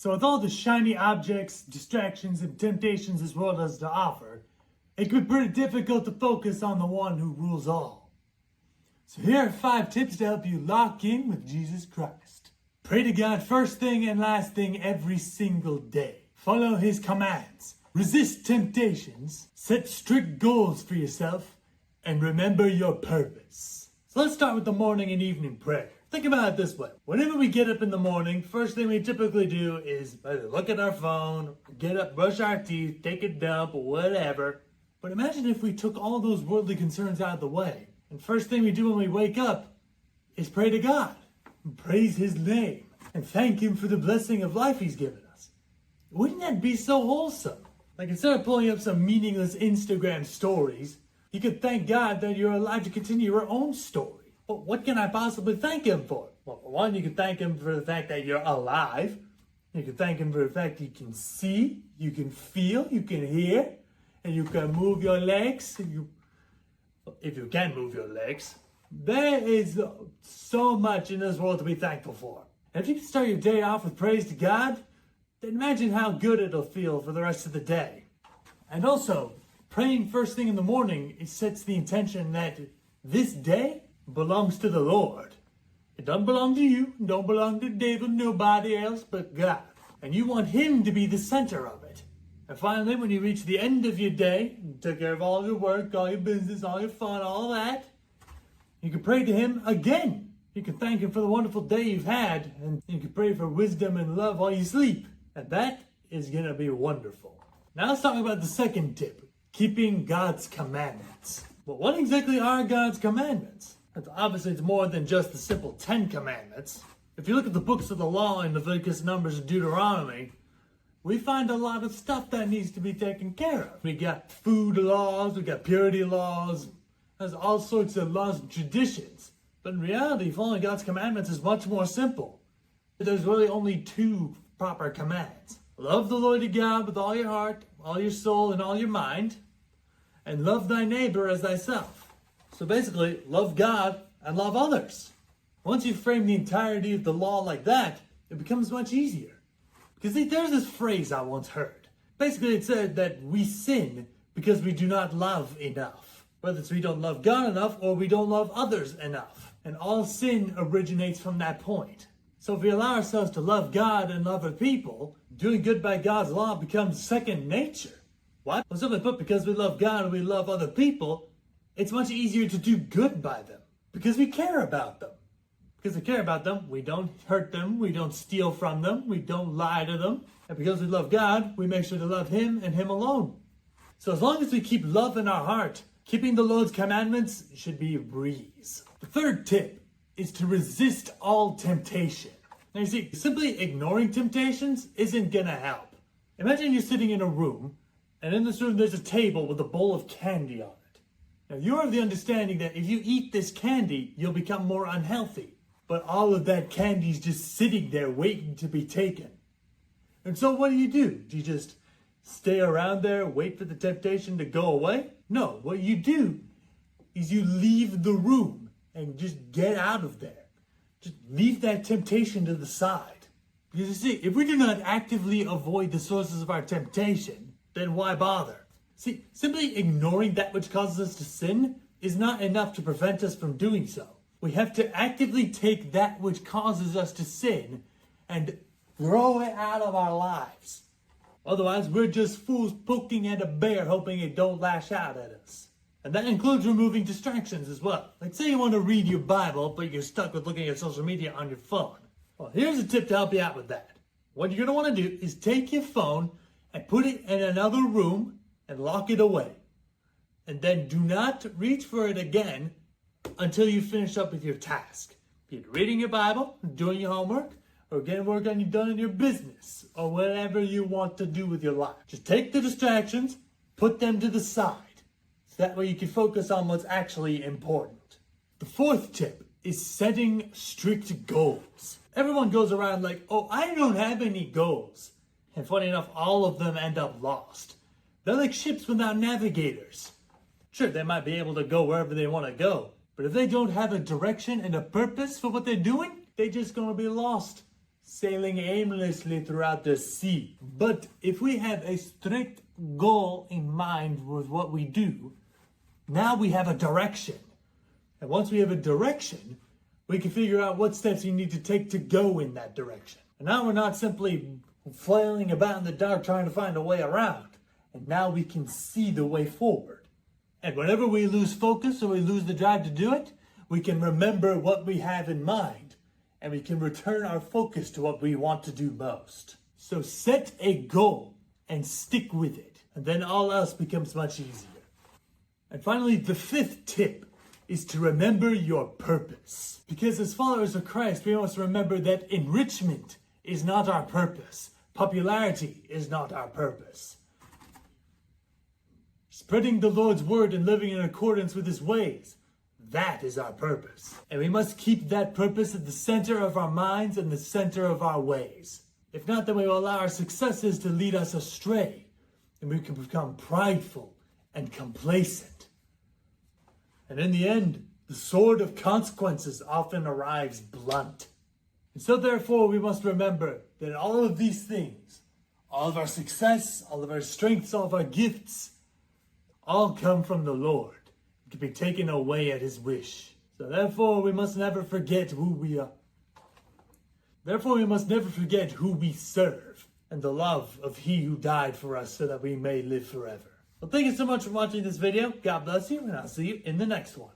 So with all the shiny objects, distractions, and temptations this world has to offer, it can be pretty difficult to focus on the one who rules all. So here are 5 tips to help you lock in with Jesus Christ. Pray to God first thing and last thing every single day. Follow His commands. Resist temptations. Set strict goals for yourself. And remember your purpose. So let's start with the morning and evening prayer. Think about it this way. Whenever we get up in the morning, first thing we typically do is either look at our phone, get up, brush our teeth, take a dump, or whatever. But imagine if we took all those worldly concerns out of the way. And first thing we do when we wake up is pray to God. And praise His name. And thank Him for the blessing of life He's given us. Wouldn't that be so wholesome? Like instead of pulling up some meaningless Instagram stories, you could thank God that you're alive to continue your own story. But what can I possibly thank Him for? Well, for one, you can thank Him for the fact that you're alive. You can thank Him for the fact you can see, you can feel, you can hear, and you can move your legs. If you can move your legs. There is so much in this world to be thankful for. And if you can start your day off with praise to God, then imagine how good it'll feel for the rest of the day. And also, praying first thing in the morning, it sets the intention that this day belongs to the Lord. It doesn't belong to you, don't belong to David, nobody else but God. And you want Him to be the center of it. And finally, when you reach the end of your day, you took care of all your work, all your business, all your fun, all that, you can pray to Him again. You can thank Him for the wonderful day you've had, and you can pray for wisdom and love while you sleep. And that is going to be wonderful. Now let's talk about the second tip, keeping God's commandments. Well, what exactly are God's commandments? Obviously, it's more than just the simple 10 commandments. If you look at the books of the law in Leviticus, Numbers, and Deuteronomy, we find a lot of stuff that needs to be taken care of. We got food laws, we got purity laws, there's all sorts of laws and traditions. But in reality, following God's commandments is much more simple. There's really only 2 proper commands. Love the Lord your God with all your heart, all your soul, and all your mind, and love thy neighbor as thyself. So basically, love God and love others. Once you frame the entirety of the law like that, it becomes much easier. Because see, there's this phrase I once heard. Basically, it said that we sin because we do not love enough. Whether it's we don't love God enough or we don't love others enough. And all sin originates from that point. So if we allow ourselves to love God and love other people, doing good by God's law becomes second nature. What? Well, simply put, because we love God and we love other people, it's much easier to do good by them. Because we care about them. Because we care about them, we don't hurt them, we don't steal from them, we don't lie to them. And because we love God, we make sure to love Him and Him alone. So as long as we keep love in our heart, keeping the Lord's commandments should be a breeze. The third tip is to resist all temptation. Now you see, simply ignoring temptations isn't gonna help. Imagine you're sitting in a room, and in this room there's a table with a bowl of candy on it. Now you're of the understanding that if you eat this candy, you'll become more unhealthy. But all of that candy's just sitting there waiting to be taken. And so what do? Do you just stay around there, wait for the temptation to go away? No, what you do is you leave the room and just get out of there. Just leave that temptation to the side. Because you see, if we do not actively avoid the sources of our temptation, then why bother? See, simply ignoring that which causes us to sin is not enough to prevent us from doing so. We have to actively take that which causes us to sin and throw it out of our lives. Otherwise, we're just fools poking at a bear hoping it don't lash out at us. And that includes removing distractions as well. Like say you want to read your Bible, but you're stuck with looking at social media on your phone. Well, here's a tip to help you out with that. What you're going to want to do is take your phone and put it in another room and lock it away. And then do not reach for it again until you finish up with your task. Be it reading your Bible, doing your homework, or getting work done in your business, or whatever you want to do with your life. Just take the distractions, put them to the side. So that way you can focus on what's actually important. The fourth tip is setting strict goals. Everyone goes around like, oh, I don't have any goals. And funny enough, all of them end up lost. They're like ships without navigators. Sure, they might be able to go wherever they want to go, but if they don't have a direction and a purpose for what they're doing, they're just going to be lost. sailing aimlessly throughout the sea. But if we have a strict goal in mind with what we do, now we have a direction. And once we have a direction, we can figure out what steps you need to take to go in that direction. And now we're not simply flailing about in the dark trying to find a way around. And now we can see the way forward. And whenever we lose focus or we lose the drive to do it, we can remember what we have in mind. And we can return our focus to what we want to do most. So set a goal and stick with it. And then all else becomes much easier. And finally, the fifth tip is to remember your purpose. Because as followers of Christ, we must remember that enrichment is not our purpose. Popularity is not our purpose. Spreading the Lord's word and living in accordance with his ways, that is our purpose. And we must keep that purpose at the center of our minds and the center of our ways. If not, then we will allow our successes to lead us astray, and we can become prideful and complacent. And in the end, the sword of consequences often arrives blunt. And so therefore, we must remember that all of these things, all of our success, all of our strengths, all of our gifts, all come from the Lord, to be taken away at his wish. So therefore, we must never forget who we are. Therefore, we must never forget who we serve and the love of he who died for us so that we may live forever. Well, thank you so much for watching this video. God bless you, and I'll see you in the next one.